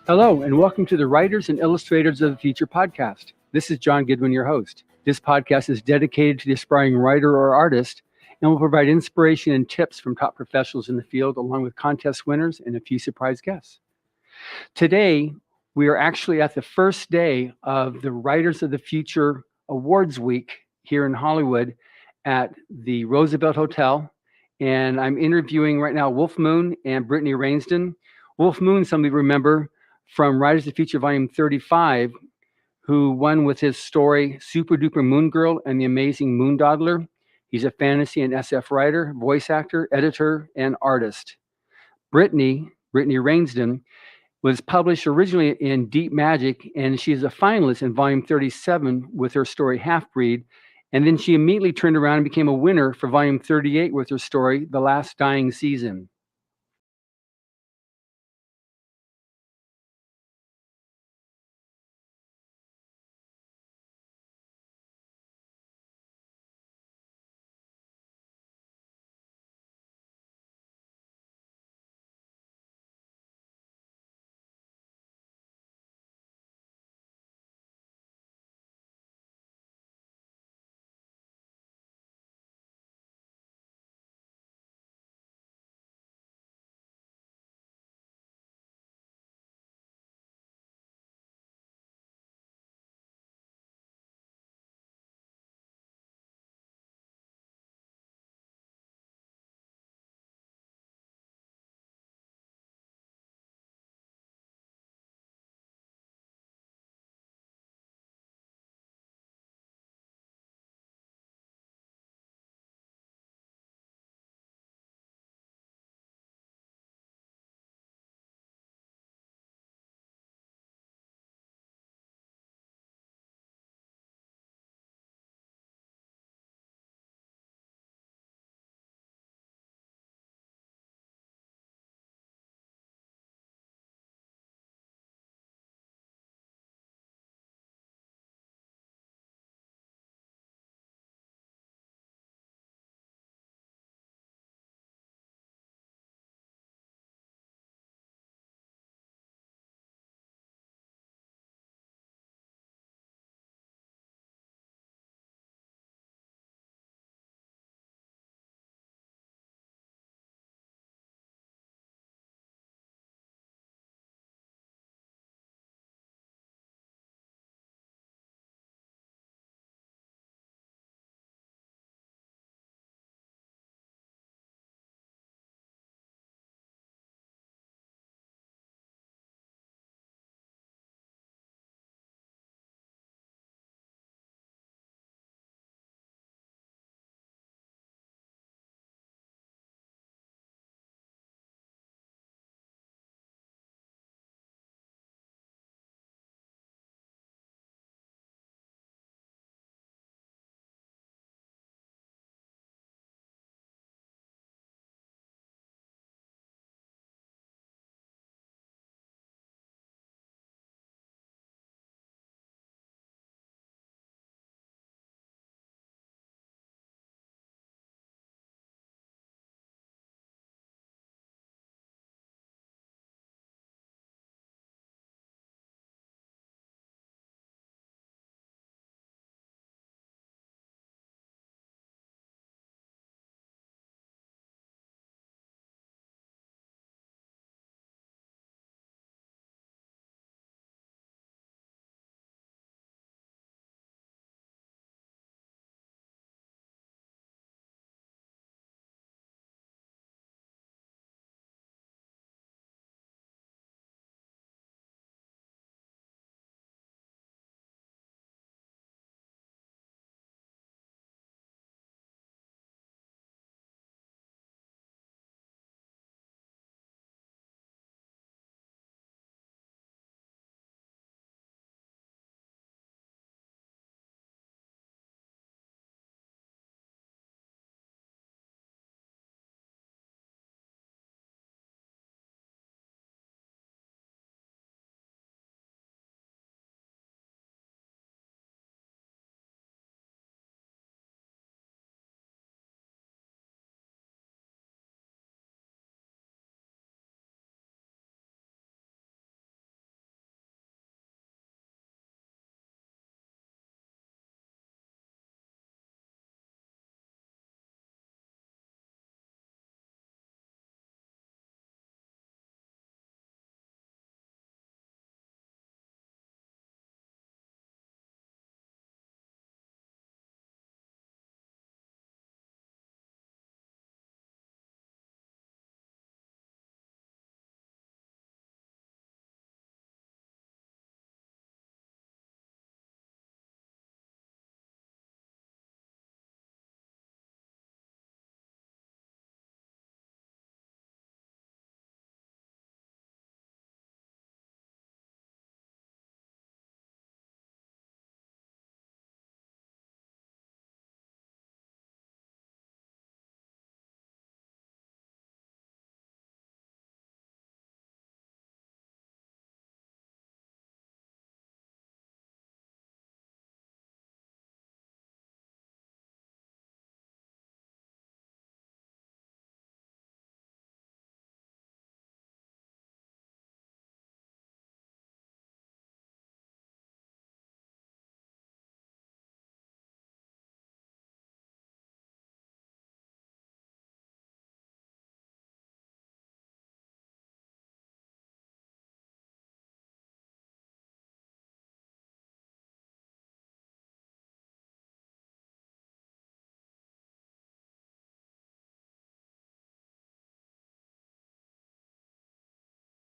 Hello, and welcome to the Writers and Illustrators of the Future podcast. This is John Goodwin, your host. This podcast is dedicated to the aspiring writer or artist and will provide inspiration and tips from top professionals in the field, along with contest winners and a few surprise guests. Today, we are actually at the first day of the Writers of the Future Awards Week here in Hollywood at the Roosevelt Hotel. And I'm interviewing right now Wulf Moon and Brittany Rainsdon. Wulf Moon, some of you remember from Writers of the Future Volume 35, who won with his story Super Duper Moon Girl and the Amazing Moon Dawdler. He's a fantasy and SF writer, voice actor, editor, and artist. Brittany Rainsdon, was published originally in Deep Magic, and she is a finalist in Volume 37 with her story Half Breed. And then she immediately turned around and became a winner for Volume 38 with her story The Last Dying Season.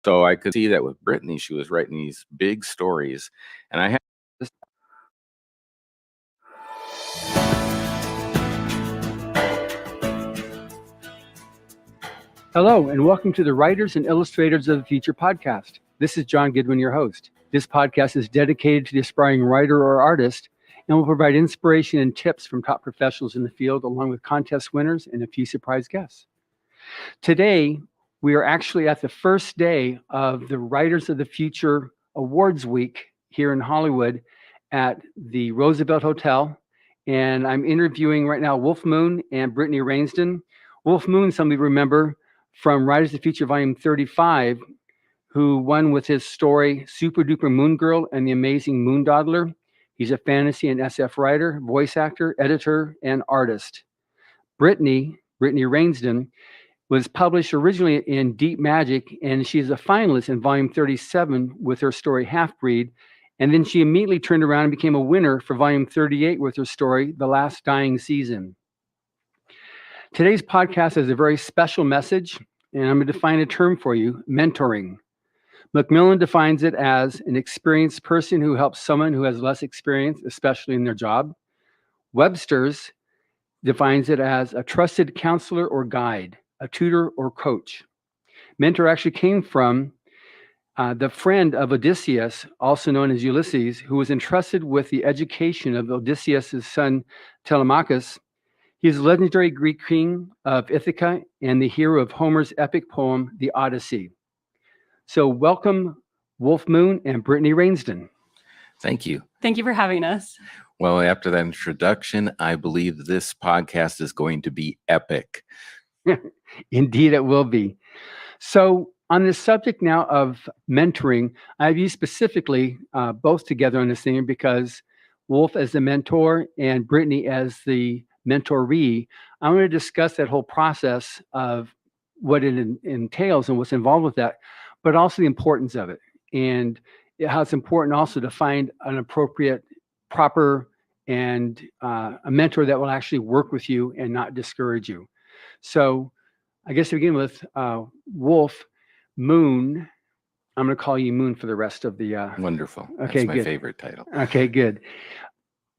So I could see that with Brittany, she was writing these big stories, and I had this. Hello, and welcome to the Writers and Illustrators of the Future podcast. This is John Goodwin, your host. This podcast is dedicated to the aspiring writer or artist and will provide inspiration and tips from top professionals in the field, along with contest winners and a few surprise guests. Today, we are actually at the first day of the Writers of the Future Awards Week here in Hollywood at the Roosevelt Hotel. And I'm interviewing right now Wulf Moon and Brittany Rainsdon. Wulf Moon, some of you remember from Writers of the Future Volume 35, who won with his story Super Duper Moon Girl and the Amazing Moon Dawdler. He's a fantasy and SF writer, voice actor, editor, and artist. Brittany Rainsdon, was published originally in Deep Magic, and she's a finalist in Volume 37 with her story Half-Breed. And then she immediately turned around and became a winner for Volume 38 with her story The Last Dying Season. Today's podcast has a very special message, and I'm going to define a term for you, mentoring. Macmillan defines it as an experienced person who helps someone who has less experience, especially in their job. Webster's defines it as a trusted counselor or guide, a tutor or coach. Mentor actually came from the friend of Odysseus, also known as Ulysses, who was entrusted with the education of Odysseus' son Telemachus. He is the legendary Greek king of Ithaca and the hero of Homer's epic poem, The Odyssey. So welcome, Wulf Moon and Brittany Rainsdon. Thank you. Thank you for having us. Well, after that introduction, I believe this podcast is going to be epic. Indeed, it will be. So on the subject now of mentoring, I have you specifically both together on this thing because Wulf as the mentor and Brittany as the mentoree. I'm going to discuss that whole process of what it entails and what's involved with that, but also the importance of it and how it's important also to find an appropriate, proper, and a mentor that will actually work with you and not discourage you. So I guess to begin with, Wulf Moon, I'm going to call you Moon for the rest of the... Wonderful. Okay, that's my good. favorite title. Okay, good.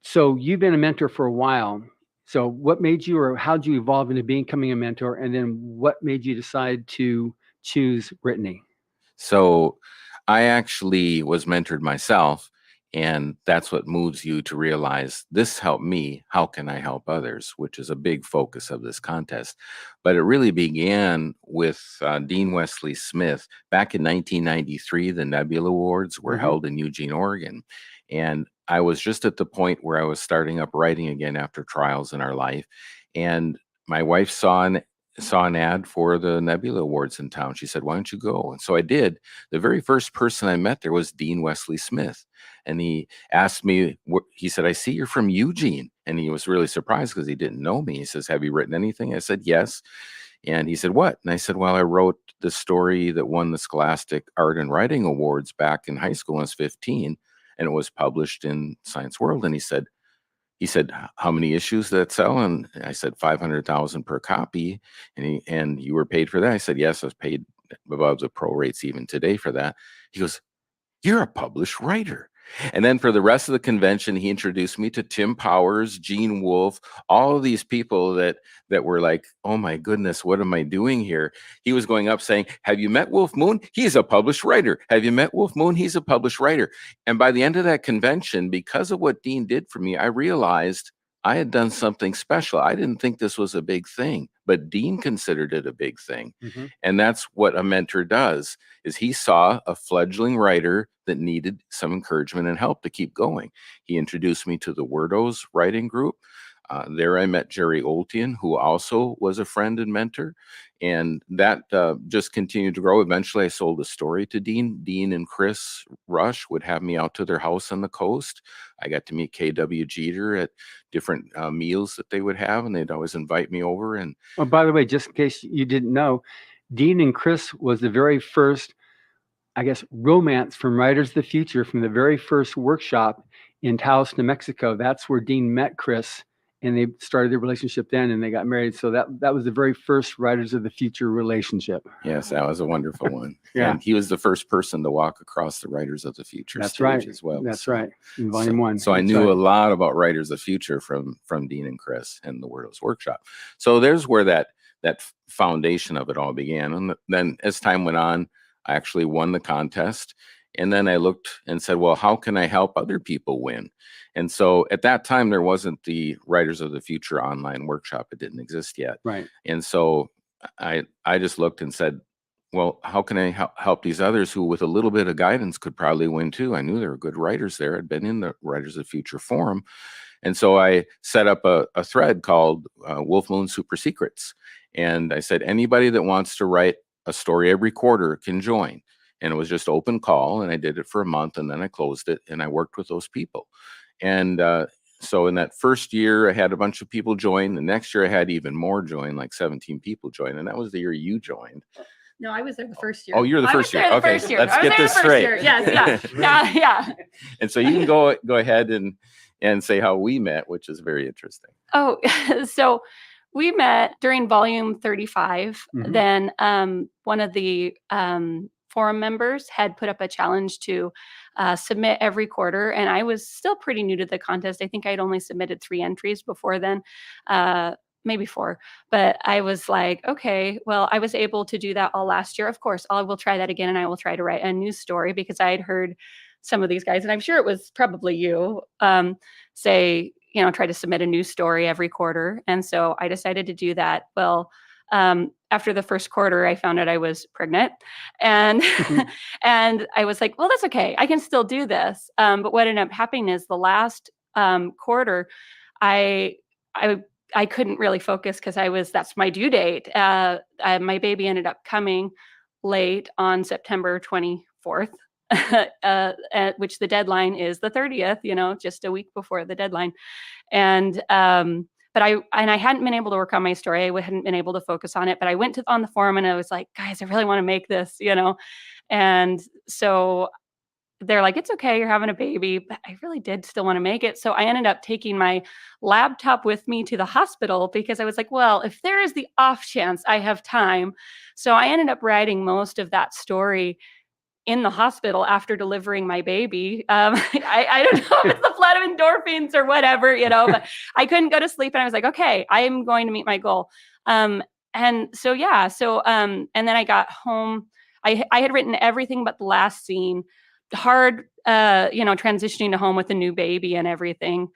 So you've been a mentor for a while. So what made you, or how did you evolve into becoming a mentor? And then what made you decide to choose Brittany? So I actually was mentored myself, and that's what moves you to realize this helped me. How can I help others? Which is a big focus of this contest. But it really began with Dean Wesley Smith. Back in 1993, the Nebula Awards were held in Eugene, Oregon. And I was just at the point where I was starting up writing again after trials in our life. And my wife saw an ad for the Nebula Awards in town. She said, "Why don't you go?" And so I did. The very first person I met there was Dean Wesley Smith. And he asked me, he said, "I see you're from Eugene." And he was really surprised because he didn't know me. He says, "Have you written anything?" I said, "Yes." And he said, "What?" And I said, "Well, I wrote the story that won the Scholastic Art and Writing Awards back in high school when I was 15, and it was published in Science World." And he said, "How many issues did that sell?" And I said, 500,000 per copy. And you were paid for that? I said, "Yes, I was paid above the pro rates even today for that." He goes, "You're a published writer." And then for the rest of the convention, he introduced me to Tim Powers, Gene Wolfe, all of these people that were like, "Oh my goodness, what am I doing here?" He was going up saying, "Have you met Wulf Moon? He's a published writer. Have you met Wulf Moon? He's a published writer." And by the end of that convention, because of what Dean did for me, I realized I had done something special. I didn't think this was a big thing, but Dean considered it a big thing. And that's what a mentor does, is he saw a fledgling writer that needed some encouragement and help to keep going. He introduced me to the Wordos writing group. There I met Jerry Oltian, who also was a friend and mentor. And that just continued to grow. Eventually, I sold a story to Dean. Dean and Chris Rush would have me out to their house on the coast. I got to meet K.W. Jeter at different meals that they would have, and they'd always invite me over. And oh, by the way, just in case you didn't know, Dean and Chris was the very first, I guess, romance from Writers of the Future, from the very first workshop in Taos, New Mexico. That's where Dean met Chris and they started their relationship then, and they got married. So that was the very first Writers of the Future relationship. Yes, that was a wonderful one. Yeah. And he was the first person to walk across the Writers of the Future That's stage right. as well. That's So- right. In volume one. So I That's knew right. a lot about Writers of the Future from Dean and Chris and the Wordless Workshop. So there's where that foundation of it all began. And then as time went on, I actually won the contest. And then I looked and said, well, how can I help other people win? And so at that time, there wasn't the Writers of the Future online workshop. It didn't exist yet. Right. And so I just looked and said, well, how can I help these others who with a little bit of guidance could probably win too? I knew there were good writers there. I'd been in the Writers of the Future forum. And so I set up a thread called Wulf Moon Super Secrets. And I said, anybody that wants to write a story every quarter can join. And it was just open call. And I did it for a month, and then I closed it, and I worked with those people. And so in that first year, I had a bunch of people join. The next year, I had even more join, like 17 people join. And that was the year you joined. No, I was there the first year. Oh, you're the first year. Okay, let's get this straight. Yes, yeah. And so you can go ahead and say how we met, which is very interesting. Oh, so we met during volume 35. Mhm. Then one of the forum members had put up a challenge to submit every quarter, and I was still pretty new to the contest. I think I'd only submitted 3 entries before then. Maybe 4, but I was like, okay, well, I was able to do that all last year. Of course, I will try that again, and I will try to write a new story, because I had heard some of these guys, and I'm sure it was probably you, say, try to submit a new story every quarter. And so I decided to do that. Well, after the first quarter, I found out I was pregnant, and and I was like, well, that's okay. I can still do this. But what ended up happening is the last quarter, I couldn't really focus, because that's my due date. My baby ended up coming late on September 24th, which the deadline is the 30th, just a week before the deadline. And, but I hadn't been able to work on my story. I hadn't been able to focus on it, but I went on the forum, and I was like, guys, I really want to make this, and so they're like, it's okay, you're having a baby, but I really did still want to make it. So I ended up taking my laptop with me to the hospital, because I was like, well, if there is the off chance I have time. So I ended up writing most of that story in the hospital after delivering my baby. I don't know if it's the flood of endorphins or whatever, but I couldn't go to sleep, and I was like, okay, I am going to meet my goal. And so, and then I got home. I had written everything but the last scene. Hard, transitioning to home with a new baby and everything.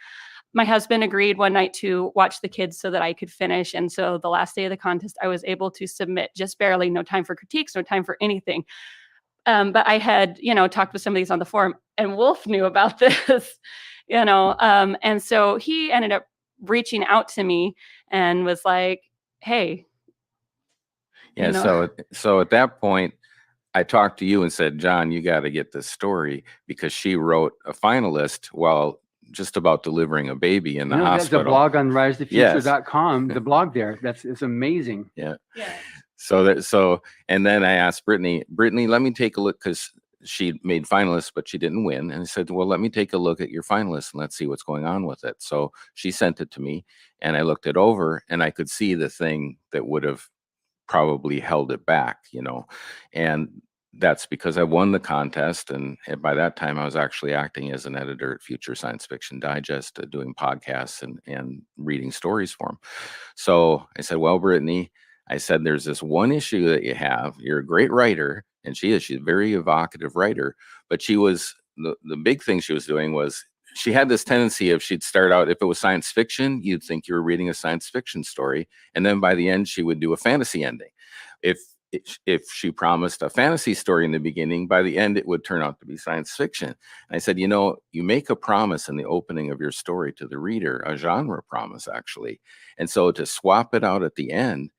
My husband agreed one night to watch the kids so that I could finish. And so the last day of the contest, I was able to submit just barely. No time for critiques, no time for anything. But I had, talked with some of these on the forum, and Wulf knew about this, and so he ended up reaching out to me and was like, hey. Yeah. So at that point, I talked to you and said, John, you got to get this story, because she wrote a finalist while just about delivering a baby in the hospital. That's a blog on risethefuture.com. The blog there. It's amazing. Yeah. So and then I asked Brittany, let me take a look, because she made finalists, but she didn't win. And I said, well, let me take a look at your finalists and let's see what's going on with it. So she sent it to me, and I looked it over, and I could see the thing that would have probably held it back, and that's because I won the contest. And by that time, I was actually acting as an editor at Future Science Fiction Digest, doing podcasts and reading stories for them. So I said, well, Brittany, I said, there's this one issue that you have. You're a great writer, and she's a very evocative writer, but the big thing she was doing was, she had this tendency of, she'd start out, if it was science fiction, you'd think you were reading a science fiction story. And then by the end, she would do a fantasy ending. If she promised a fantasy story in the beginning, by the end, it would turn out to be science fiction. And I said, you make a promise in the opening of your story to the reader, a genre promise, actually. And so to swap it out at the end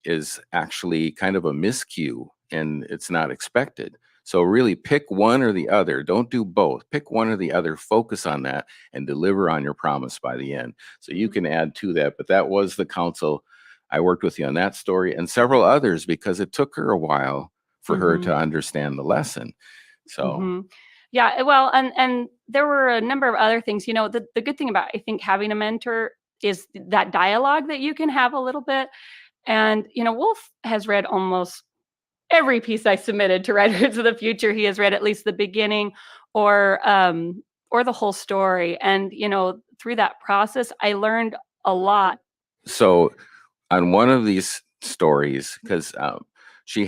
is actually kind of a miscue, and it's not expected. So really pick one or the other. Don't do both. Pick one or the other, focus on that, and deliver on your promise by the end. So you can add to that, but that was the counsel. I worked with you on that story and several others, because it took her a while for her to understand the lesson. So yeah, well, and there were a number of other things. The good thing about, I think, having a mentor is that dialogue that you can have a little bit. And, Wulf has read almost every piece I submitted to Writers of the Future. He has read at least the beginning or the whole story. And, through that process, I learned a lot. So on one of these stories, because she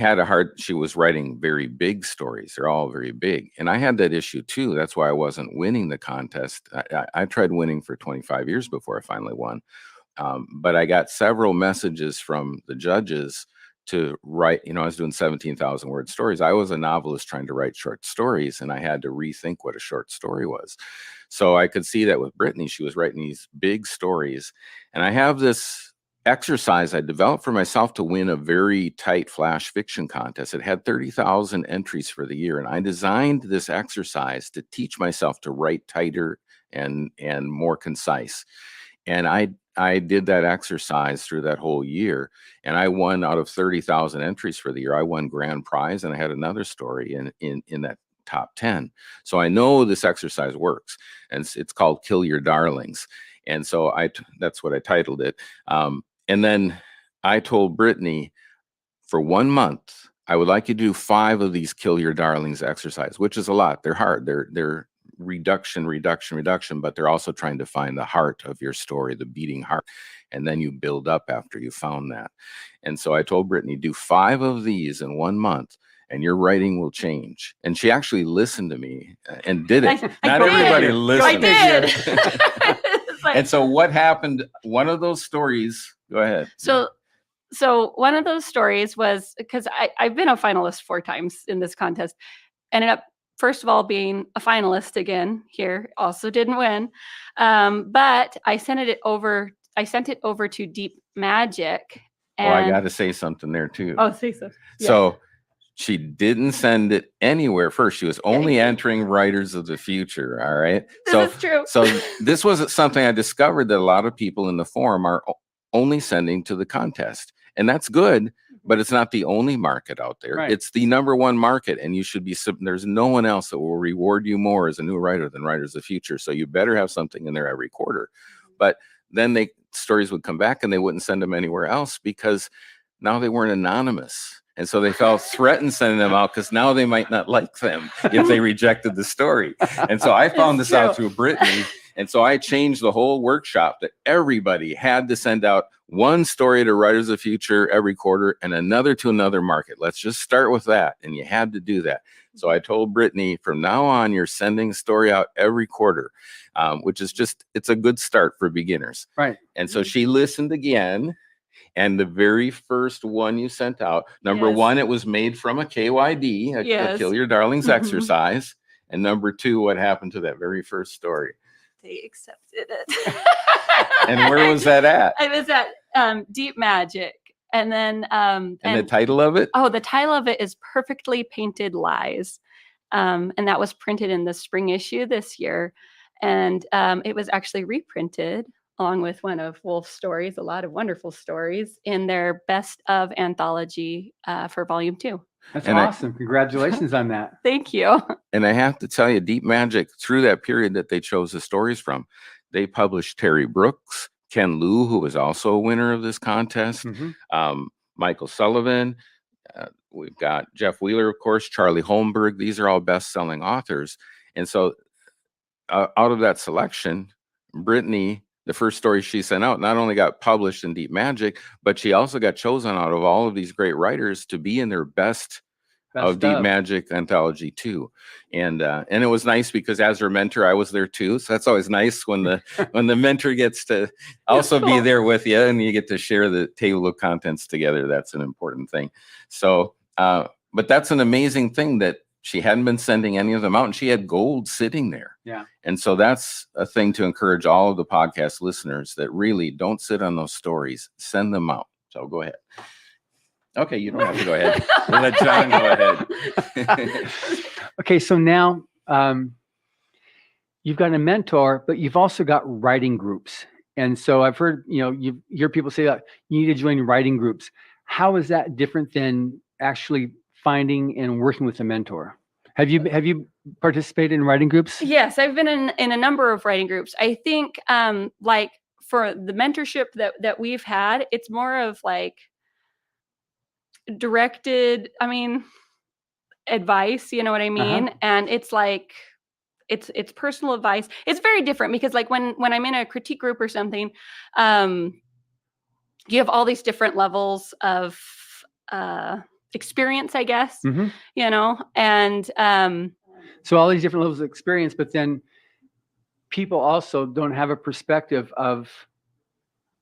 was writing very big stories. They're all very big. And I had that issue too. That's why I wasn't winning the contest. I tried winning for 25 years before I finally won. But I got several messages from the judges to write, I was doing 17,000 word stories. I was a novelist trying to write short stories, and I had to rethink what a short story was. So I could see that with Brittany, she was writing these big stories. And I have this exercise I developed for myself to win a very tight flash fiction contest. It had 30,000 entries for the year. And I designed this exercise to teach myself to write tighter and more concise. And I did that exercise through that whole year, and I won out of 30,000 entries for the year. I won grand prize, and I had another story in that top 10. So I know this exercise works, and it's called Kill Your Darlings. And so that's what I titled it. And then I told Brittany, for 1 month, I would like you to do 5 of these Kill Your Darlings exercise, which is a lot. They're hard. They're reduction, but they're also trying to find the heart of your story, the beating heart. And then you build up after you found that. And so I told Brittany, do 5 of these in 1 month, and your writing will change. And she actually listened to me and did it. Not everybody listened. I did. And so what happened? One of those stories, go ahead. So one of those stories was, because I've been a finalist 4 times in this contest, ended up, first of all, being a finalist again here, also didn't win. But I sent it over to Deep Magic. And I got to say something there too. Oh, say so. Yeah. So she didn't send it anywhere first. She was only entering Writers of the Future. All right. This is true. So this was something I discovered that a lot of people in the forum are only sending to the contest. And that's good, but it's not the only market out there. Right. It's the #1 market, and you should be, there's no one else that will reward you more as a new writer than Writers of the Future. So you better have something in there every quarter. But then stories would come back and they wouldn't send them anywhere else because now they weren't anonymous. And so they felt threatened sending them out because now they might not like them if they rejected the story. And so I found this out through Brittany. And so I changed the whole workshop that everybody had to send out 1 story to Writers of the Future every quarter and another to another market. Let's just start with that. And you had to do that. So I told Brittany, from now on, you're sending a story out every quarter, which is it's a good start for beginners. Right. And so she listened again. And the very first one you sent out, number 1, it was made from a KYD, a Kill Your Darlings exercise. And number 2, what happened to that very first story? They accepted it. And where was that at? It was at Deep Magic. And then and the title of it? Oh, the title of it is Perfectly Painted Lies. And that was printed in the spring issue this year. And it was actually reprinted along with one of Wulf's stories, a lot of wonderful stories, in their Best of anthology for Volume 2. That's awesome. Congratulations on that. Thank you. And I have to tell you, Deep Magic, through that period that they chose the stories from, they published Terry Brooks, Ken Liu, who was also a winner of this contest, Michael Sullivan. We've got Jeff Wheeler, of course, Charlie Holmberg. These are all best-selling authors. And so out of that selection, Brittany, the first story she sent out, not only got published in Deep Magic, but she also got chosen out of all of these great writers to be in their best of Deep Magic anthology too. And it was nice because as her mentor, I was there too. So that's always nice when the mentor gets to also be there with you and you get to share the table of contents together. That's an important thing. So, but that's an amazing thing that she hadn't been sending any of them out, and she had gold sitting there. Yeah. And so that's a thing to encourage all of the podcast listeners that really don't sit on those stories. Send them out. So go ahead. Okay, you don't have to go ahead. We'll let John go ahead. Okay, so now you've got a mentor, but you've also got writing groups. And so I've heard, you hear people say that you need to join writing groups. How is that different than actually finding and working with a mentor? Have you participated in writing groups? Yes, I've been in a number of writing groups. I think for the mentorship that we've had, it's more of like directed, I mean, advice, you know what I mean? And it's like, it's personal advice. It's very different because like when I'm in a critique group or something, you have all these different levels of experience, I guess, you know, and so all these different levels of experience, but then people also don't have a perspective of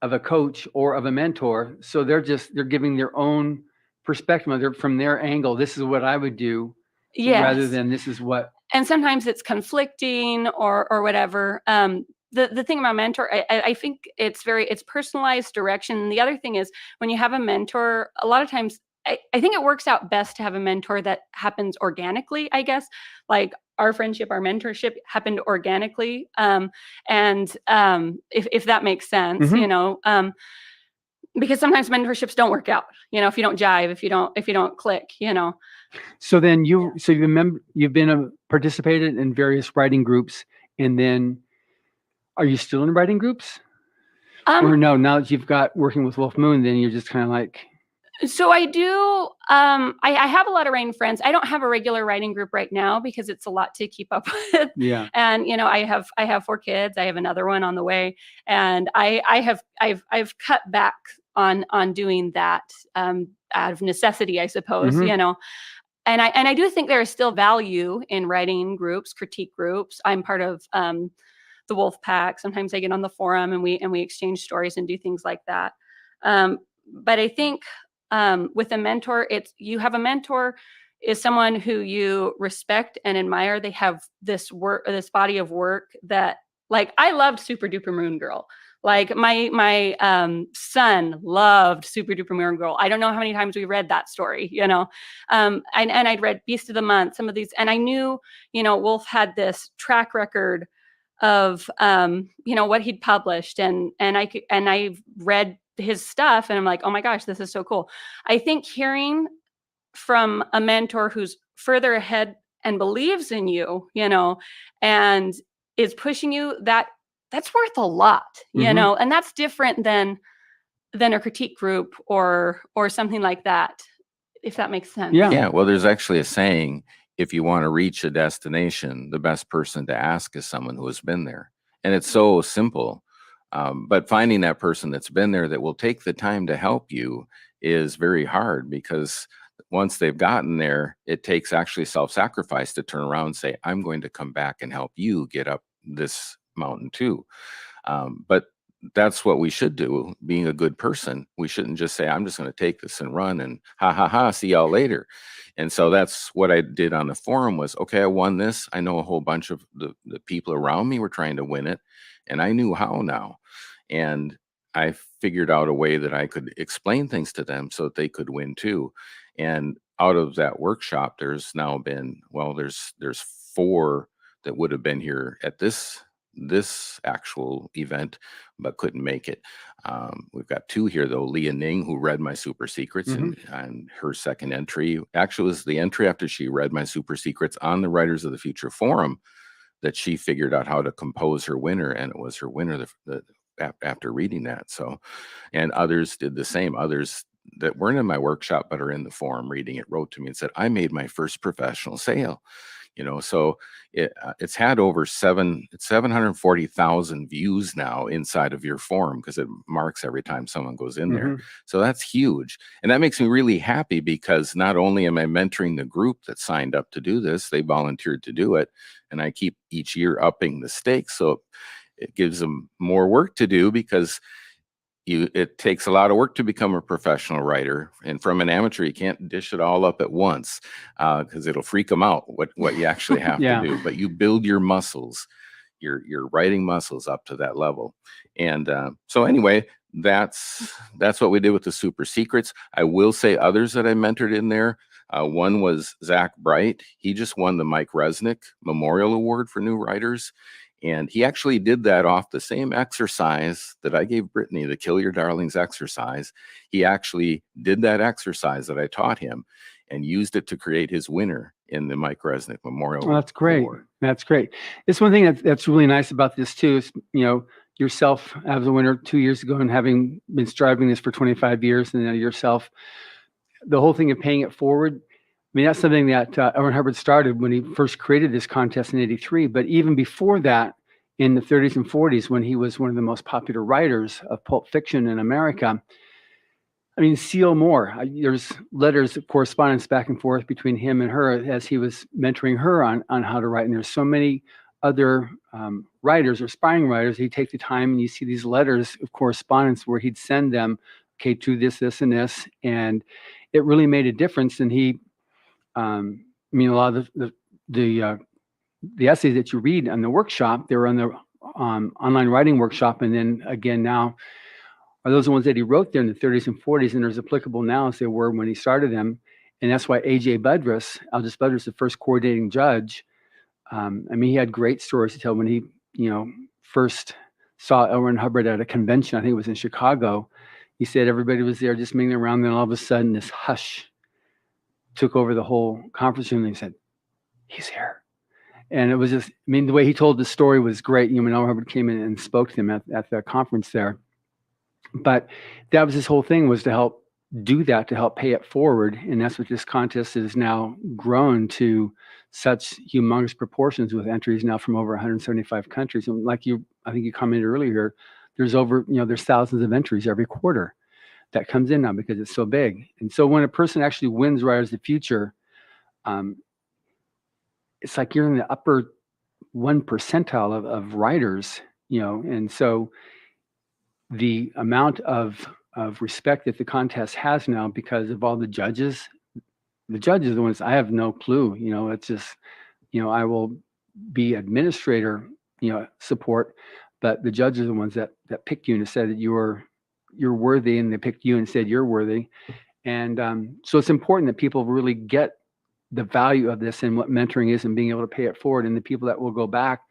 a coach or of a mentor. So they're giving their own perspective from their angle. This is what I would do, rather than this is what. And sometimes it's conflicting or whatever. The thing about mentor, I think it's personalized direction. The other thing is when you have a mentor, a lot of times I think it works out best to have a mentor that happens organically, I guess. Like our friendship, our mentorship happened organically. If that makes sense, you know, because sometimes mentorships don't work out, you know, if you don't jive, if you don't click, you know. So then you've been participated in various writing groups, and then are you still in writing groups? Or no, now that you've got working with Wulf Moon, then you're just kind of like. So I do, I have a lot of writing friends. I don't have a regular writing group right now because it's a lot to keep up with. Yeah. And, you know, I have 4 kids. I have another one on the way. And I've cut back on doing that, out of necessity, I suppose, you know. And I do think there is still value in writing groups, critique groups. I'm part of, the Wolf Pack. Sometimes I get on the forum and we exchange stories and do things like that. But I think, with a mentor, you have a mentor is someone who you respect and admire. They have this body of work that, like, I loved Super Duper Moon Girl. Like my son loved Super Duper Moon Girl. I don't know how many times we read that story, you know. And I'd read Beast of the Month, some of these, and I knew, you know, Wulf had this track record of, you know, what he'd published, and I read his stuff and I'm like, oh my gosh, this is so cool. I think hearing from a mentor who's further ahead and believes in you, you know, and is pushing you, that's worth a lot, you know, and that's different than a critique group or something like that, if that makes sense. Yeah. Well, there's actually a saying, if you want to reach a destination, the best person to ask is someone who has been there. And it's so simple. But finding that person that's been there that will take the time to help you is very hard, because once they've gotten there, it takes actually self-sacrifice to turn around and say, I'm going to come back and help you get up this mountain too. But that's what we should do, being a good person. We shouldn't just say, I'm just going to take this and run and see y'all later. And so that's what I did on the forum was, okay, I won this. I know a whole bunch of the people around me were trying to win it, and I knew how now. And I figured out a way that I could explain things to them so that they could win too. And out of that workshop, there's now been, well, there's 4 that would have been here at this actual event, but couldn't make it. We've got 2 here though. Leah Ning, who read my Super Secrets, and her second entry actually was the entry after she read my Super Secrets on the Writers of the Future forum, that she figured out how to compose her winner, and it was her winner after reading that. So, and others did the same. Others that weren't in my workshop but are in the forum reading it wrote to me and said, I made my first professional sale. You know, so it's had over 740,000 views now inside of your forum, because it marks every time someone goes in there. So that's huge. And that makes me really happy, because not only am I mentoring the group that signed up to do this, they volunteered to do it. And I keep each year upping the stakes. So it gives them more work to do, because it takes a lot of work to become a professional writer, and from an amateur, you can't dish it all up at once, because it'll freak them out what you actually have to do. But you build your muscles, your writing muscles up to that level. And so anyway, that's what we did with the Super Secrets. I will say others that I mentored in there. One was Zach Bright. He just won the Mike Resnick Memorial Award for New Writers. And he actually did that off the same exercise that I gave Brittany, the Kill Your Darlings exercise. He actually did that exercise that I taught him and used it to create his winner in the Mike Resnick Memorial Award. That's great. That's great. It's one thing that's really nice about this too, is, you know, yourself as a winner 2 years ago and having been striving this for 25 years, and then yourself, the whole thing of paying it forward. I mean, that's something that L. Ron Hubbard started when he first created this contest in '83. But even before that, in the 30s and 40s, when he was one of the most popular writers of pulp fiction in America, I mean, C.L. Moore, there's letters of correspondence back and forth between him and her as he was mentoring her on how to write. And there's so many other writers or aspiring writers. He'd take the time, and you see these letters of correspondence where he'd send them, okay, to this, and this. And it really made a difference. And he, I mean, a lot of the essays that you read on the workshop, they were on the online writing workshop. And then again, now, are those the ones that he wrote there in the 30s and 40s, and they're as applicable now as they were when he started them. And that's why A.J. Budrus, Aldous Budrus, the first coordinating judge, I mean, he had great stories to tell when he, first saw L. Ron Hubbard at a convention. I think it was in Chicago. He said everybody was there just mingling around, then all of a sudden this hush took over the whole conference room, and he said, "He's here." And it was just, I mean, the way he told the story was great. When L. Ron Hubbard came in and spoke to him at the conference there. But that was his whole thing, was to help do that, to help pay it forward. And that's what this contest has now grown to such humongous proportions, with entries now from over 175 countries. And like I think you commented earlier, there's there's thousands of entries every quarter that comes in now because it's so big. And so when a person actually wins Writers of the Future, it's like you're in the upper 1 percentile of writers, and so the amount of respect that the contest has now, because of all the judges are the ones, I have no clue, it's just, I will be administrator, support, but the judges are the ones that picked you and said that you're worthy, and they picked you and said you're worthy. And so it's important that people really get the value of this and what mentoring is, and being able to pay it forward. And the people that will go back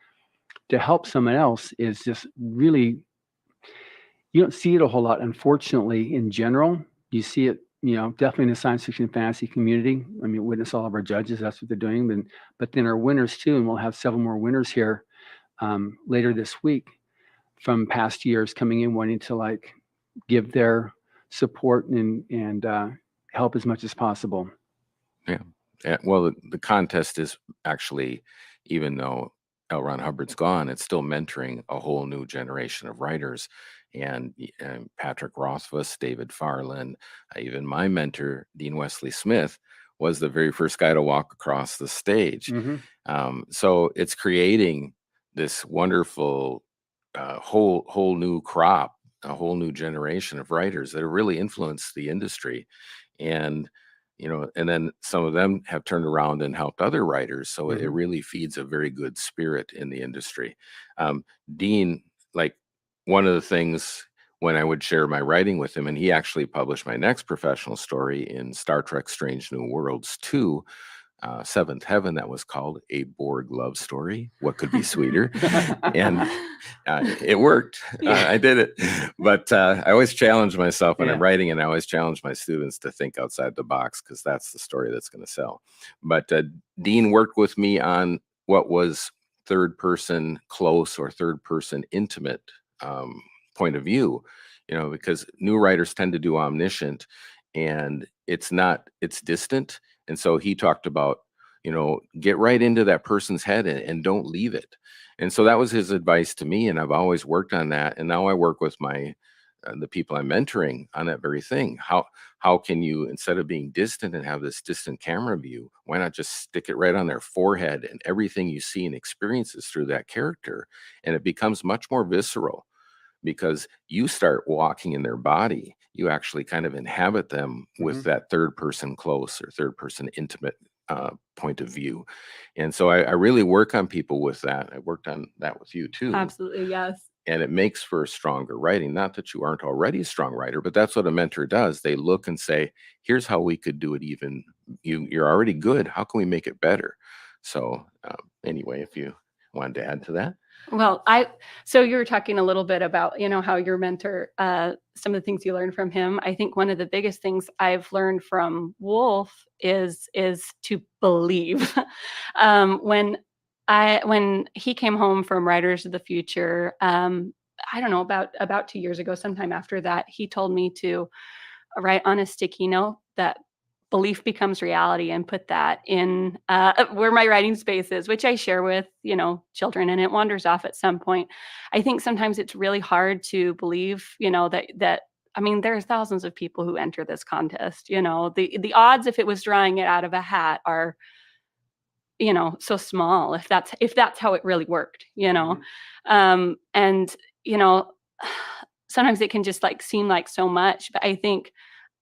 to help someone else is just really, you don't see it a whole lot, unfortunately, in general. You see it, definitely in the science fiction and fantasy community. I mean, witness all of our judges, that's what they're doing. But then our winners too, and we'll have several more winners here later this week from past years coming in wanting to give their support and help as much as possible. Yeah. Well, the contest is actually, even though L. Ron Hubbard's gone, it's still mentoring a whole new generation of writers. And Patrick Rothfuss, David Farland, even my mentor, Dean Wesley Smith, was the very first guy to walk across the stage. Mm-hmm. So it's creating this wonderful whole new crop, a whole new generation of writers that have really influenced the industry. And and then some of them have turned around and helped other writers. So it really feeds a very good spirit in the industry. Dean, one of the things when I would share my writing with him, and he actually published my next professional story in Star Trek Strange New Worlds 2, Seventh Heaven, that was called A Borg Love Story. What could be sweeter? And it worked. I did it. But I always challenge myself when I'm writing, and I always challenge my students to think outside the box, because that's the story that's going to sell. But Dean worked with me on what was third person close or third person intimate point of view, because new writers tend to do omniscient, and it's distant. And so he talked about, get right into that person's head and don't leave it. And so that was his advice to me. And I've always worked on that. And now I work with the people I'm mentoring on that very thing. How can you, instead of being distant and have this distant camera view, why not just stick it right on their forehead, and everything you see and experiences through that character? And it becomes much more visceral, because you start walking in their body. You actually kind of inhabit them with that third person close or third person intimate point of view. And so I really work on people with that. I worked on that with you too. Absolutely, yes. And it makes for stronger writing. Not that you aren't already a strong writer, but that's what a mentor does. They look and say, here's how we could do it even. You're already good. How can we make it better? So anyway, if you wanted to add to that. Well, so you were talking a little bit about, how your mentor, some of the things you learned from him. I think one of the biggest things I've learned from Wulf is to believe. When he came home from Writers of the Future, I don't know, about 2 years ago, sometime after that, he told me to write on a sticky note that belief becomes reality, and put that in where my writing space is, which I share with, children, and it wanders off at some point. I think sometimes it's really hard to believe, that I mean, there's thousands of people who enter this contest. The odds, if it was drawing it out of a hat, are, so small, if that's how it really worked. And sometimes it can just like seem like so much, but I think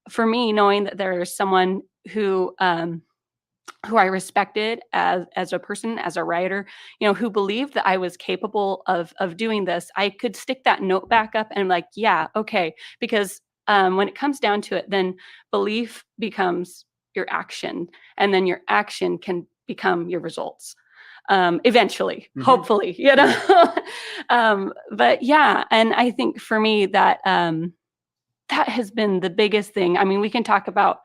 for me, knowing that there's someone who I respected as a person, as a writer, who believed that I was capable of doing this, I could stick that note back up and like, yeah, okay, because when it comes down to it, then belief becomes your action, and then your action can become your results. Eventually, hopefully, but yeah, and I think for me that that has been the biggest thing. I mean, we can talk about,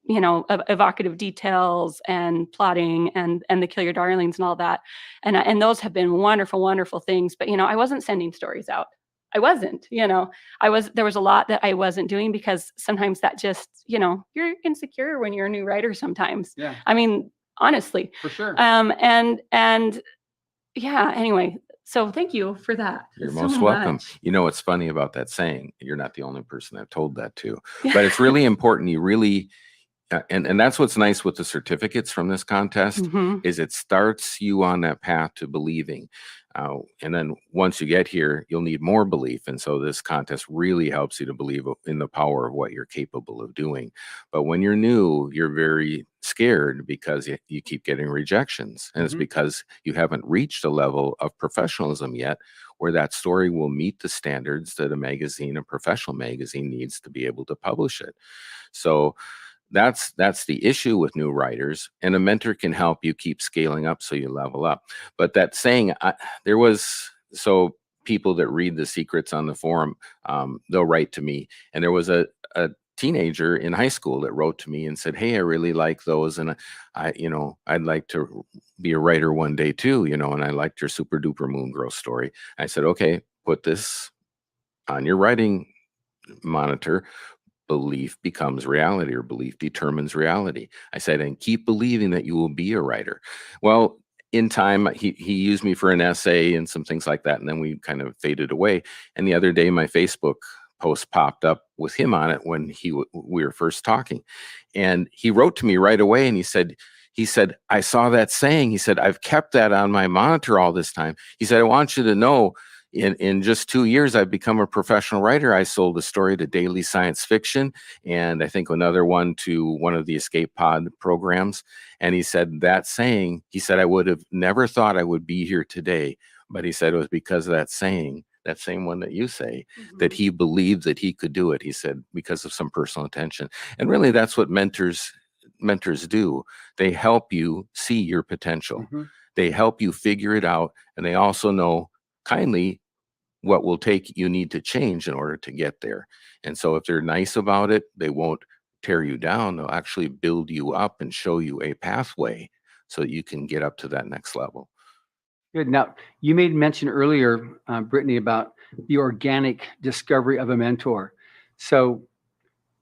evocative details and plotting and the Kill Your Darlings and all that, and those have been wonderful, wonderful things. But I wasn't sending stories out. I wasn't. There was a lot that I wasn't doing, because sometimes that just, you're insecure when you're a new writer. Sometimes. Yeah. I mean, honestly. For sure. And yeah. Anyway. So thank you for that. You're so most welcome. much. What's funny about that saying, you're not the only person I've told that to, but it's really important. You really, and that's what's nice with the certificates from this contest, is it starts you on that path to believing. And then once you get here, you'll need more belief. And so this contest really helps you to believe in the power of what you're capable of doing. But when you're new, you're very scared because you keep getting rejections. And it's because you haven't reached a level of professionalism yet where that story will meet the standards that a professional magazine needs to be able to publish it. So that's the issue with new writers, and a mentor can help you keep scaling up so you level up. But that saying, so people that read the secrets on the forum, they'll write to me, and there was a teenager in high school that wrote to me and said, "Hey, I really like those, and I'd like to be a writer one day too, and I liked your super duper moon growth story." I said, "Okay, put this on your writing monitor. Belief becomes reality, or belief determines reality." I said, "And keep believing that you will be a writer." Well, in time, he used me for an essay and some things like that, and then we kind of faded away. And the other day, my Facebook post popped up with him on it when we were first talking, and he wrote to me right away, and he said, "I saw that saying." He said, "I've kept that on my monitor all this time." He said, "I want you to know, in just 2 years, I've become a professional writer. I sold a story to Daily Science Fiction, and I think another one to one of the Escape Pod programs." And he said, that saying, he said, "I would have never thought I would be here today." But he said it was because of that saying, that same one that you say, that he believed that he could do it. He said, because of some personal attention. And really, that's what mentors do. They help you see your potential. They help you figure it out. And they also know kindly what you need to change in order to get there. And so if they're nice about it, they won't tear you down. They'll actually build you up and show you a pathway so that you can get up to that next level. Good. Now, you made mention earlier, Brittany, about the organic discovery of a mentor. So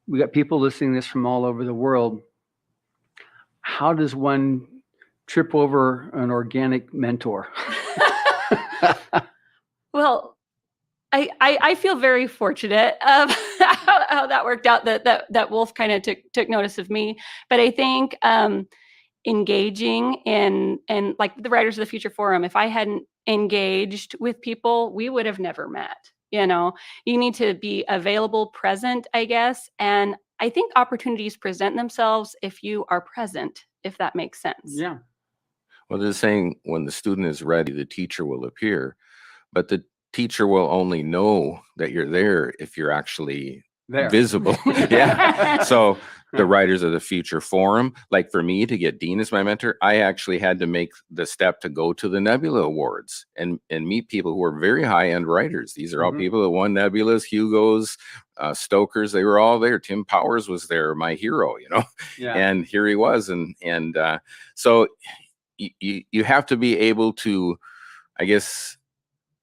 we got people listening to this from all over the world. How does one trip over an organic mentor? Well, I feel very fortunate of how that worked out, that Wulf kind of took notice of me. But I think engaging in like the Writers of the Future Forum, if I hadn't engaged with people, we would have never met. You need to be available, present, I guess. And I think opportunities present themselves if you are present, if that makes sense. Yeah. Well, they're saying when the student is ready, the teacher will appear, but the teacher will only know that you're there if you're actually there. Visible. Yeah. So the Writers of the Future Forum, like for me to get Dean as my mentor, I actually had to make the step to go to the Nebula Awards and meet people who are very high-end writers. These are all people that won Nebulas, Hugos, Stokers. They were all there. Tim Powers was there, my hero, Yeah. And here he was. And so you have to be able to, I guess,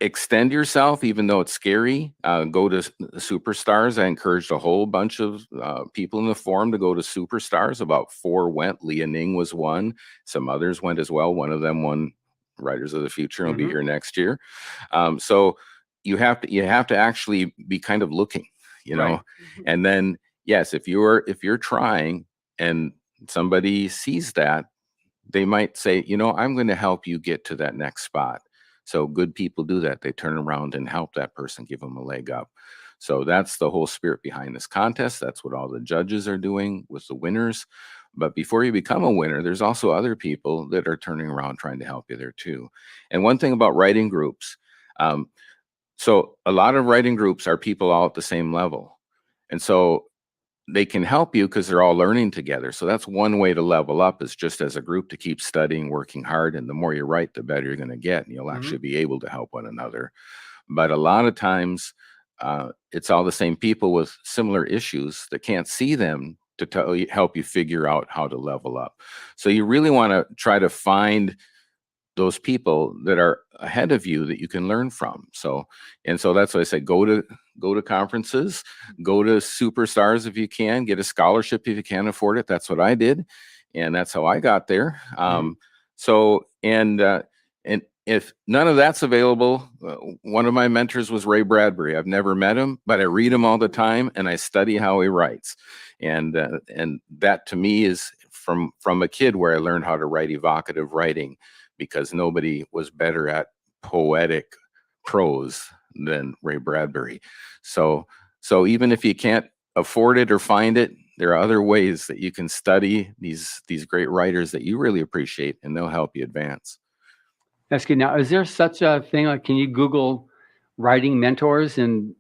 extend yourself, even though it's scary. Go to Superstars. I encouraged a whole bunch of people in the forum to go to Superstars. About 4 went. Leah Ning was one. Some others went as well. One of them won Writers of the Future and will be here next year. So you have to actually be kind of looking, Right. and then yes, if you're trying and somebody sees that, they might say, I'm going to help you get to that next spot. So good people do that. They turn around and help that person, give them a leg up. So that's the whole spirit behind this contest. That's what all the judges are doing with the winners. But before you become a winner, there's also other people that are turning around trying to help you there too. And one thing about writing groups, so a lot of writing groups are people all at the same level. And so they can help you because they're all learning together. So that's one way to level up, is just as a group to keep studying, working hard. And the more you write, the better you're going to get. And you'll actually be able to help one another. But a lot of times it's all the same people with similar issues that can't see them to help you figure out how to level up. So you really want to try to find those people that are ahead of you that you can learn from. So that's why I say go to conferences, go to Superstars if you can, get a scholarship if you can afford it. That's what I did, and that's how I got there. And if none of that's available, one of my mentors was Ray Bradbury. I've never met him, but I read him all the time and I study how he writes. And that to me is from a kid where I learned how to write evocative writing, because nobody was better at poetic prose than Ray Bradbury. So even if you can't afford it or find it, there are other ways that you can study these great writers that you really appreciate, and they'll help you advance. That's good. Now, is there such a thing, like, can you Google writing mentors and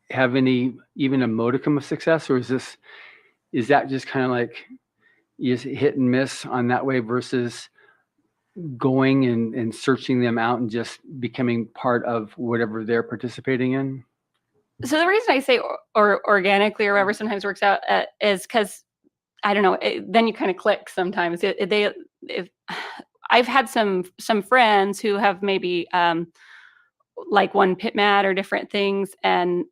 have even a modicum of success? Or is that just kind of like you just hit and miss on that way versus going and searching them out and just becoming part of whatever they're participating in? So the reason I say or organically or whatever sometimes works out is because, I don't know, then you kind of click sometimes. I've had some friends who have maybe like won PitMat or different things, and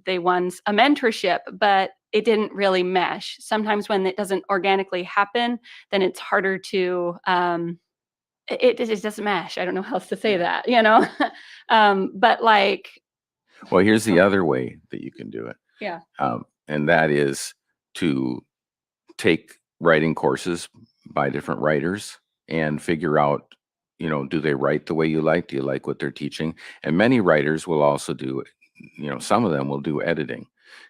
they won a mentorship, but it didn't really mesh. Sometimes when it doesn't organically happen, then it's harder to it just doesn't mesh. I don't know how else to say that, but like. Well, here's the other way that you can do it. Yeah. And that is to take writing courses by different writers and figure out, do they write the way you like? Do you like what they're teaching? And many writers will also do, some of them will do editing.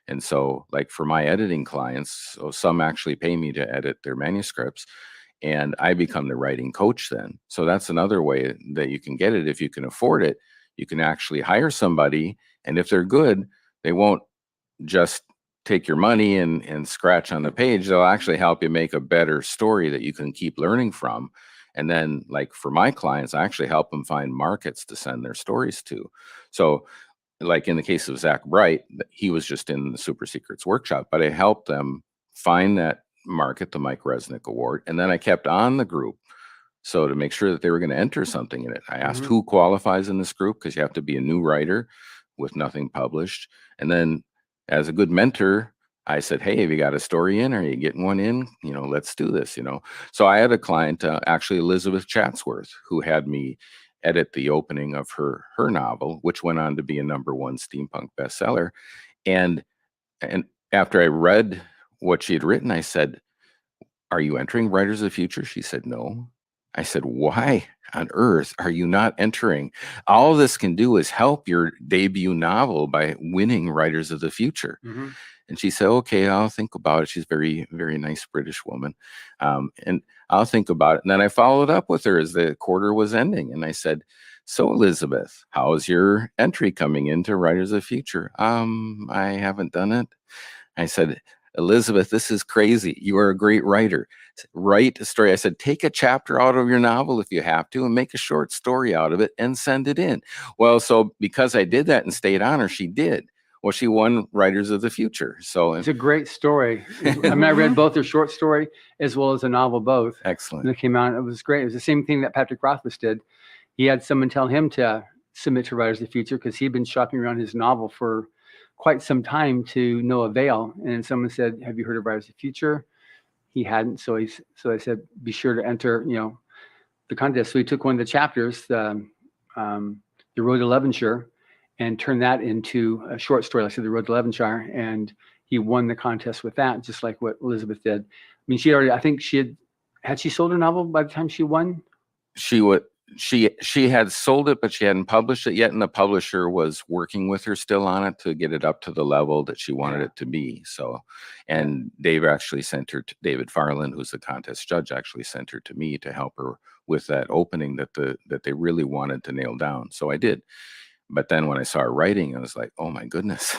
And so like for my editing clients, so some actually pay me to edit their manuscripts, and I become the writing coach then. So that's another way that you can get it. If you can afford it, you can actually hire somebody, and if they're good, they won't just take your money and scratch on the page. They'll actually help you make a better story that you can keep learning from. And then like for my clients, I actually help them find markets to send their stories to. So like in the case of Zach Bright, he was just in the Super Secrets workshop, but I helped them find that market, the Mike Resnick Award. And then I kept on the group. So to make sure that they were going to enter something in it, I asked who qualifies in this group, because you have to be a new writer with nothing published. And then as a good mentor, I said, hey, have you got a story in? Are you getting one in? Let's do this, So I had a client, actually Elizabeth Chatsworth, who had me edit the opening of her novel, which went on to be a #1 steampunk bestseller. And after I read what she had written, I said, are you entering Writers of the Future? She said, no. I said, why on earth are you not entering? All this can do is help your debut novel by winning Writers of the Future. And she said, okay, I'll think about it. She's a very, very nice British woman. And I'll think about it. And then I followed up with her as the quarter was ending. And I said, so Elizabeth, how's your entry coming into Writers of the Future? I haven't done it. I said, Elizabeth, this is crazy. You are a great writer. Write a story. I said, take a chapter out of your novel if you have to and make a short story out of it and send it in. Well, so because I did that and stayed on her, she did. Well, she won Writers of the Future. So it's a great story. I read both her short story as well as a novel, both. Excellent. And it came out. It was great. It was the same thing that Patrick Rothfuss did. He had someone tell him to submit to Writers of the Future because he'd been shopping around his novel for quite some time to no avail. And someone said, "Have you heard of Writers of the Future?" He hadn't, so I said, "Be sure to enter, the contest." So he took one of the chapters, the Road to Levanshire, and turned that into a short story, like I said, the Road to Levanshire, and he won the contest with that, just like what Elizabeth did. I mean, I think had she sold her novel by the time she won? She had sold it, but she hadn't published it yet, and the publisher was working with her still on it to get it up to the level that she wanted it to be. So, and David Farland, who's the contest judge, actually sent her to me to help her with that opening that they really wanted to nail down. So I did. But then when I saw her writing, I was like, oh my goodness,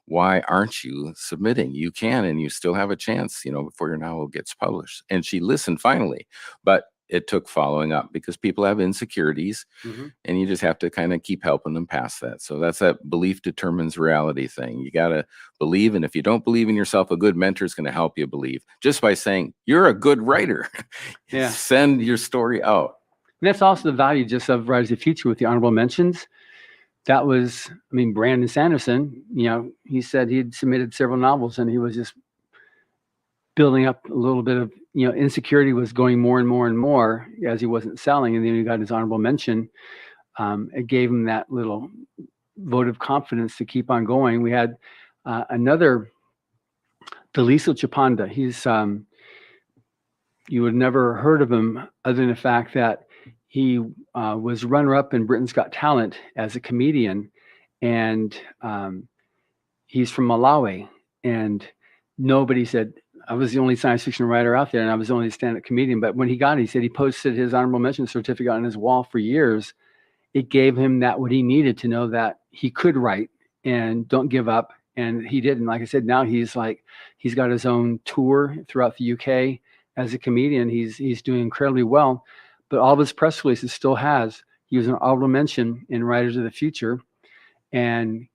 why aren't you submitting? You can, and you still have a chance, before your novel gets published. And she listened finally, but it took following up because people have insecurities, and you just have to kind of keep helping them past that. So that's that belief determines reality thing. You got to believe. And if you don't believe in yourself, a good mentor is going to help you believe just by saying, you're a good writer. Send your story out. And that's also the value just of Writers of the Future with the honorable mentions. That was, Brandon Sanderson, he said he'd submitted several novels and he was just building up a little bit of, insecurity was going more and more and more as he wasn't selling. And then he got his honorable mention. It gave him that little vote of confidence to keep on going. We had another, Daliso Chapanda. He's, you would never heard of him other than the fact that he was runner-up in Britain's Got Talent as a comedian, and he's from Malawi. And nobody said, I was the only science fiction writer out there, and I was the only stand-up comedian. But when he got it, he said he posted his honorable mention certificate on his wall for years. It gave him what he needed to know that he could write and don't give up. And he did. And like I said, now he's got his own tour throughout the UK as a comedian. He's doing incredibly well. But all of his press releases still he was an honorable mention in Writers of the Future. And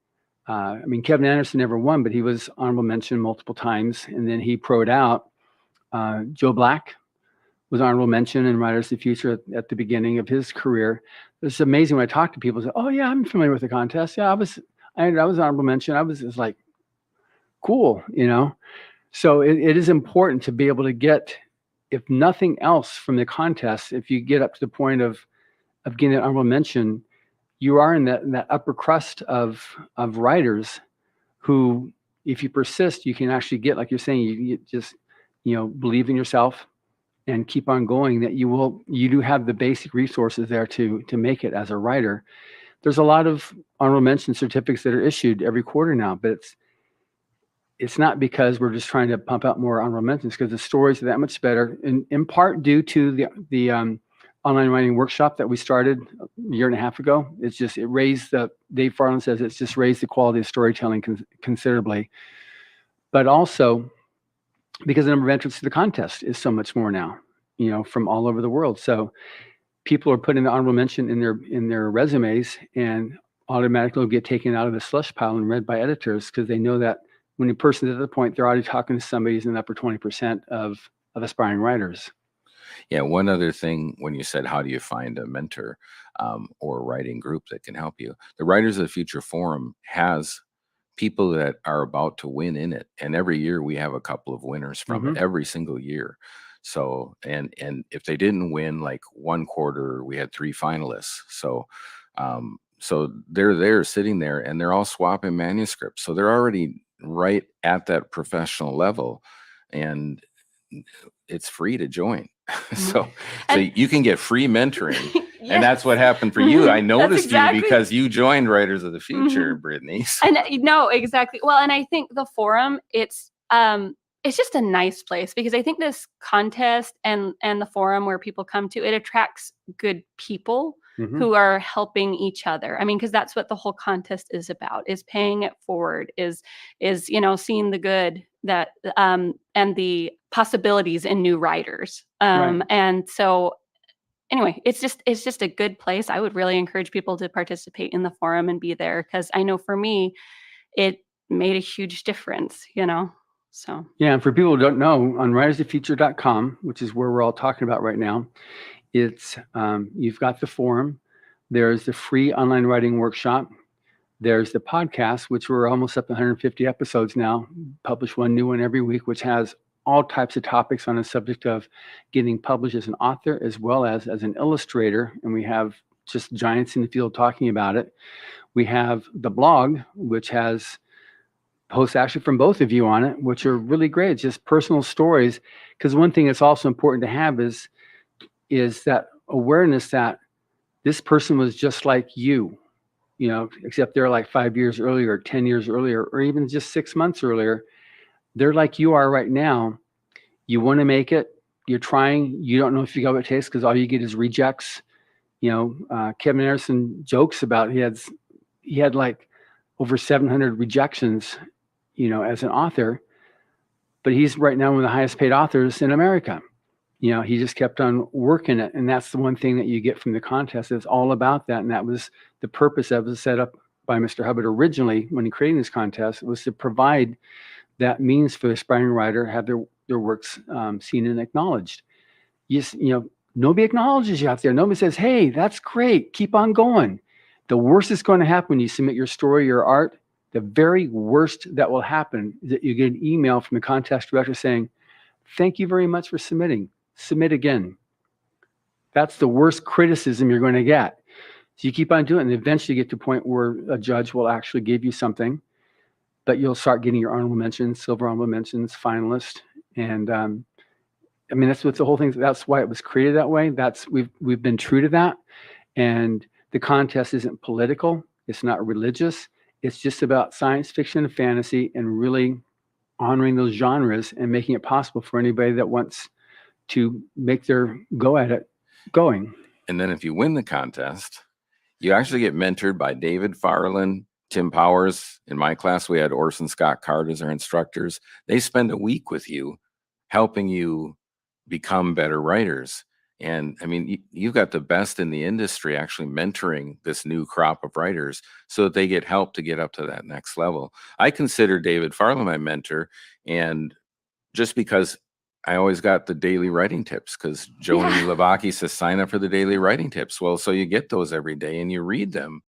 Kevin Anderson never won, but he was honorable mention multiple times. And then he pro'd out. Joe Black was honorable mention in Writers of the Future at the beginning of his career. It's amazing when I talk to people, say, "Oh yeah, I'm familiar with the contest. Yeah, I was honorable mention." It's like, cool, So it is important to be able to get, if nothing else from the contest, if you get up to the point of getting an honorable mention, you are in that upper crust of writers who, if you persist, you can actually get, like you're saying, you just, believe in yourself and keep on going, that you do have the basic resources there to make it as a writer. There's a lot of honorable mention certificates that are issued every quarter now, but it's not because we're just trying to pump out more honorable mentions, because the stories are that much better, in part due to the online writing workshop that we started a year and a half ago. It raised Dave Farland says it's just raised the quality of storytelling considerably. But also because the number of entrants to the contest is so much more now, from all over the world. So people are putting the honorable mention in their resumes and automatically will get taken out of the slush pile and read by editors, because they know that when a person's at the point, they're already talking to somebody who's in the upper 20% of aspiring writers. Yeah, one other thing, when you said, how do you find a mentor or a writing group that can help you? The Writers of the Future Forum has people that are about to win in it. And every year we have a couple of winners from it, every single year. So, and if they didn't win, like one quarter, we had 3 finalists. So, so they're there sitting there and they're all swapping manuscripts. So they're already right at that professional level, and it's free to join. So you can get free mentoring. Yes. And that's what happened for you. I noticed you because you joined Writers of the Future, Brittany. So. And no, exactly. Well, and I think the forum, it's just a nice place, because I think this contest and the forum where people come to, it attracts good people who are helping each other. Because that's what the whole contest is about, is paying it forward, is seeing the good that and the possibilities in new writers. Right. And so anyway, it's just a good place. I would really encourage people to participate in the forum and be there, because I know for me, it made a huge difference, So yeah, and for people who don't know, on writersofthefuture.com, which is where we're all talking about right now, it's you've got the forum. There's the free online writing workshop. There's the podcast, which we're almost up to 150 episodes now, publish one new one every week, which has all types of topics on the subject of getting published as an author as well as an illustrator. And we have just giants in the field talking about it. We have the blog, which has posts actually from both of you on it, which are really great. It's just personal stories. Because one thing that's also important to have is that awareness that this person was just like you, except they're like 5 years earlier, 10 years earlier, or even just 6 months earlier. They're like you are right now. You want to make it. You're trying. You don't know if you got what it takes because all you get is rejects. Kevin Anderson jokes about he had like over 700 rejections, as an author, but he's right now one of the highest paid authors in America. He just kept on working it. And that's the one thing that you get from the contest. It's all about that. And that was the purpose that was set up by Mr. Hubbard originally when he created this contest, was to provide that means for the aspiring writer have their works seen and acknowledged. Nobody acknowledges you out there. Nobody says, hey, that's great. Keep on going. The worst that's going to happen when you submit your story, your art, the very worst that will happen is that you get an email from the contest director saying, thank you very much for submitting. Submit again. That's the worst criticism you're going to get. So you keep on doing it, and eventually you get to a point where a judge will actually give you something, but you'll start getting your honorable mentions, silver honorable mentions, finalist. And that's what the whole thing, that's why it was created that way. We've been true to that. And the contest isn't political. It's not religious. It's just about science fiction and fantasy and really honoring those genres and making it possible for anybody that wants to make their go at it going. And then if you win the contest, you actually get mentored by David Farland, Tim Powers. In my class, we had Orson Scott Card as our instructors. They spend a week with you, helping you become better writers. And you've got the best in the industry actually mentoring this new crop of writers so that they get help to get up to that next level. I consider David Farland my mentor, and just because I always got the daily writing tips, because Joni Levacki says sign up for the daily writing tips. Well, so you get those every day and you read them.